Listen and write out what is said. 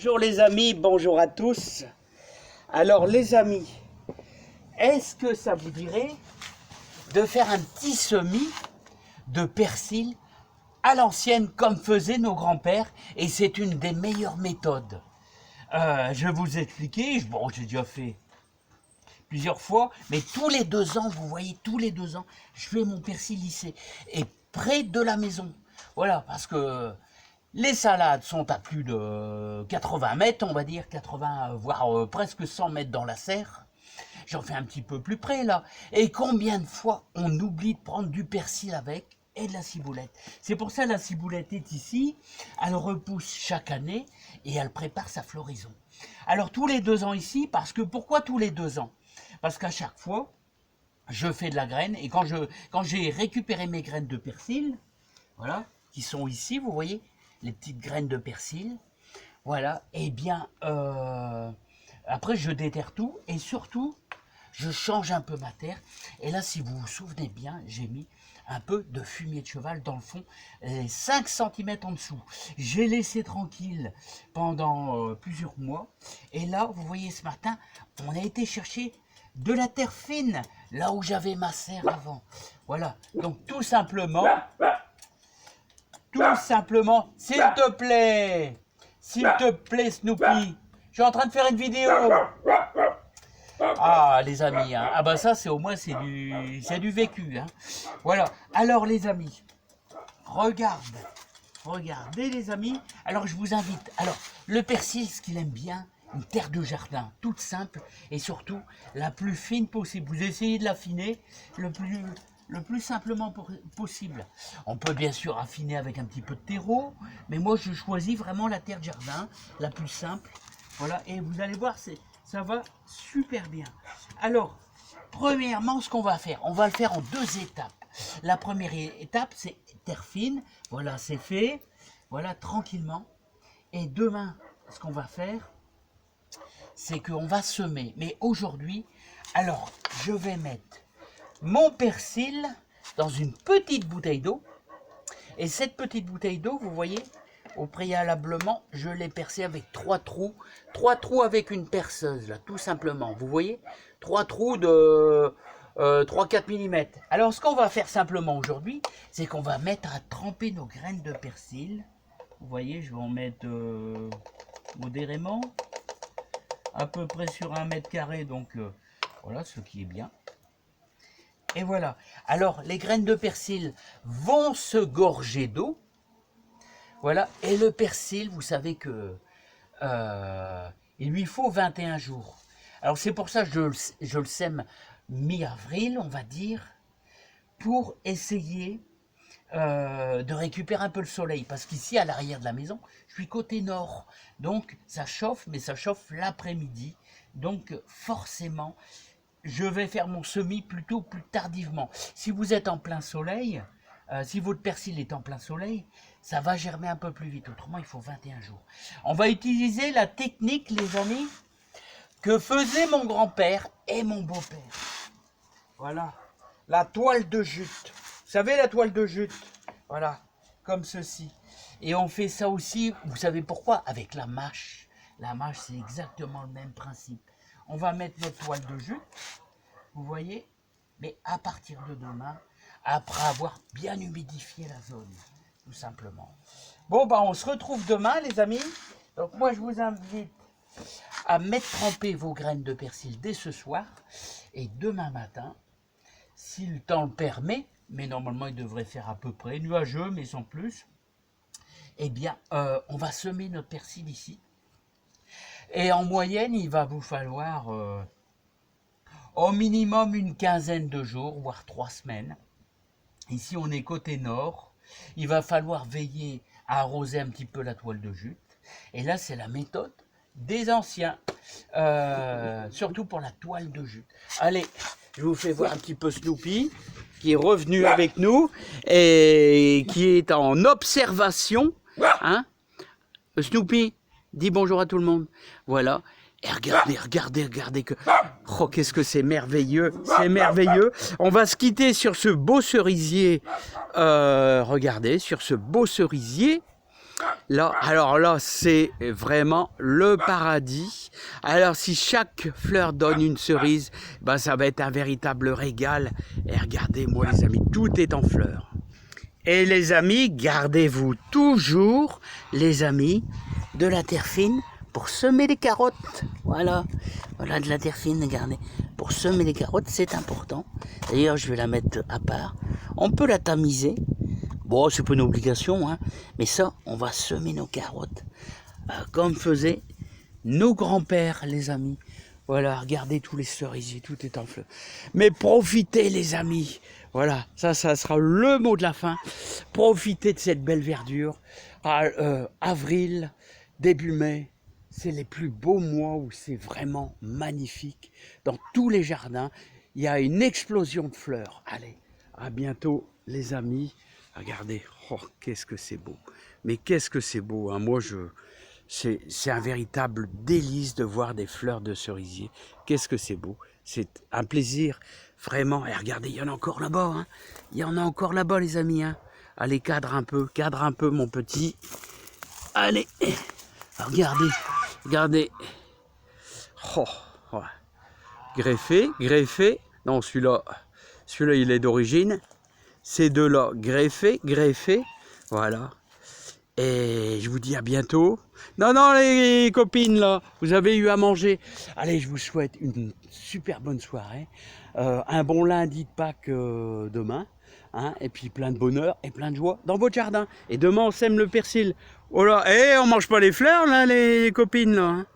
Bonjour les amis, bonjour à tous. Alors les amis, est-ce que ça vous dirait de faire un petit semis de persil à l'ancienne comme faisaient nos grands-pères? Et c'est une des meilleures méthodes. Je vais vous expliquer, bon j'ai déjà fait plusieurs fois, mais tous les 2 ans, vous voyez, tous les 2 ans, je fais mon persil lissé. Et près de la maison. Voilà, parce que les salades sont à plus de 80 mètres, on va dire, 80, voire presque 100 mètres dans la serre. J'en fais un petit peu plus près, là. Et combien de fois on oublie de prendre du persil avec et de la ciboulette? C'est pour ça que la ciboulette est ici. Elle repousse chaque année et elle prépare sa floraison. Alors, tous les 2 ans ici, parce que pourquoi tous les 2 ans? Parce qu'à chaque fois, je fais de la graine. Et quand j'ai récupéré mes graines de persil, voilà, qui sont ici, vous voyez, les petites graines de persil, voilà, et bien, après je déterre tout, et surtout, je change un peu ma terre, et là, si vous vous souvenez bien, j'ai mis un peu de fumier de cheval dans le fond, 5 cm en dessous. J'ai laissé tranquille pendant plusieurs mois, et là, vous voyez, ce matin, on a été chercher de la terre fine, là où j'avais ma serre avant. Voilà, donc tout simplement, s'il te plaît, Snoopy, je suis en train de faire une vidéo. Ah, les amis, hein. Ah bah ça, c'est au moins, c'est du vécu, hein. Voilà, alors les amis, regardez les amis, alors je vous invite, alors, le persil, ce qu'il aime bien, une terre de jardin, toute simple, et surtout, la plus fine possible. Vous essayez de l'affiner le plus simplement possible. On peut bien sûr affiner avec un petit peu de terreau, mais moi je choisis vraiment la terre de jardin, la plus simple. Voilà, et vous allez voir, ça va super bien. Alors, premièrement, ce qu'on va faire, on va le faire en 2 étapes. La première étape, c'est terre fine. Voilà, c'est fait. Voilà, tranquillement. Et demain, ce qu'on va faire, c'est qu'on va semer. Mais aujourd'hui, alors, je vais mettre mon persil dans une petite bouteille d'eau. Et cette petite bouteille d'eau, vous voyez, au préalablement, je l'ai percée avec 3 trous. 3 trous avec une perceuse, là, tout simplement. Vous voyez, 3 trous de 3-4 mm. Alors, ce qu'on va faire simplement aujourd'hui, c'est qu'on va mettre à tremper nos graines de persil. Vous voyez, je vais en mettre modérément, à peu près sur 1 mètre carré, donc voilà, ce qui est bien. Et voilà. Alors, les graines de persil vont se gorger d'eau. Voilà. Et le persil, vous savez que il lui faut 21 jours. Alors, c'est pour ça que je le sème mi-avril, on va dire, pour essayer de récupérer un peu le soleil. Parce qu'ici, à l'arrière de la maison, je suis côté nord. Donc, ça chauffe, mais ça chauffe l'après-midi. Donc, forcément, je vais faire mon semis plutôt plus tardivement. Si vous êtes en plein soleil, si votre persil est en plein soleil, ça va germer un peu plus vite. Autrement, il faut 21 jours. On va utiliser la technique, les amis, que faisait mon grand-père et mon beau-père. Voilà, la toile de jute. Vous savez, la toile de jute, voilà, comme ceci. Et on fait ça aussi, vous savez pourquoi? Avec la mâche. La mâche, c'est exactement le même principe. On va mettre notre toile de jute, vous voyez, mais à partir de demain, après avoir bien humidifié la zone, tout simplement. Bon, bah, on se retrouve demain, les amis. Donc, moi, je vous invite à mettre tremper vos graines de persil dès ce soir. Et demain matin, si le temps le permet, mais normalement, il devrait faire à peu près nuageux, mais sans plus, eh bien, on va semer notre persil ici. Et en moyenne, il va vous falloir au minimum une quinzaine de jours, voire 3 semaines. Ici, on est côté nord. Il va falloir veiller à arroser un petit peu la toile de jute. Et là, c'est la méthode des anciens, surtout pour la toile de jute. Allez, je vous fais voir un petit peu Snoopy, qui est revenu avec nous et qui est en observation. Hein? Snoopy, dis bonjour à tout le monde. Voilà. Et regardez que... Oh, qu'est-ce que c'est merveilleux. C'est merveilleux. On va se quitter sur ce beau cerisier. Regardez, sur ce beau cerisier. Là, alors là, c'est vraiment le paradis. Alors, si chaque fleur donne une cerise, ben, ça va être un véritable régal. Et regardez-moi, les amis, tout est en fleurs. Et les amis, gardez-vous toujours, les amis, de la terre fine pour semer les carottes. Voilà, voilà de la terre fine, regardez. Pour semer les carottes, c'est important. D'ailleurs, je vais la mettre à part. On peut la tamiser. Bon, c'est pas une obligation, hein, mais ça, on va semer nos carottes comme faisaient nos grands-pères, les amis. Voilà, regardez tous les cerisiers, tout est en fleurs. Mais profitez, les amis. Voilà, ça sera le mot de la fin. Profitez de cette belle verdure. Avril, début mai, c'est les plus beaux mois où c'est vraiment magnifique. Dans tous les jardins, il y a une explosion de fleurs. Allez, à bientôt, les amis. Regardez, oh, qu'est-ce que c'est beau. Mais qu'est-ce que c'est beau, hein. Moi, c'est un véritable délice de voir des fleurs de cerisier. Qu'est-ce que c'est beau. C'est un plaisir, vraiment. Et regardez, il y en a encore là-bas. Hein. Il y en a encore là-bas, les amis. Hein. Allez, cadre un peu, mon petit. Allez, regardez, regardez. Oh, ouais. Greffé. Non, celui-là, il est d'origine. Ces deux-là, greffés, voilà. Et je vous dis à bientôt. Non, les copines, là, vous avez eu à manger. Allez, je vous souhaite une super bonne soirée. Un bon lundi de Pâques demain. Hein, et puis plein de bonheur et plein de joie dans votre jardin. Et demain, on sème le persil. Oh là, on mange pas les fleurs, là, les copines, là. Hein.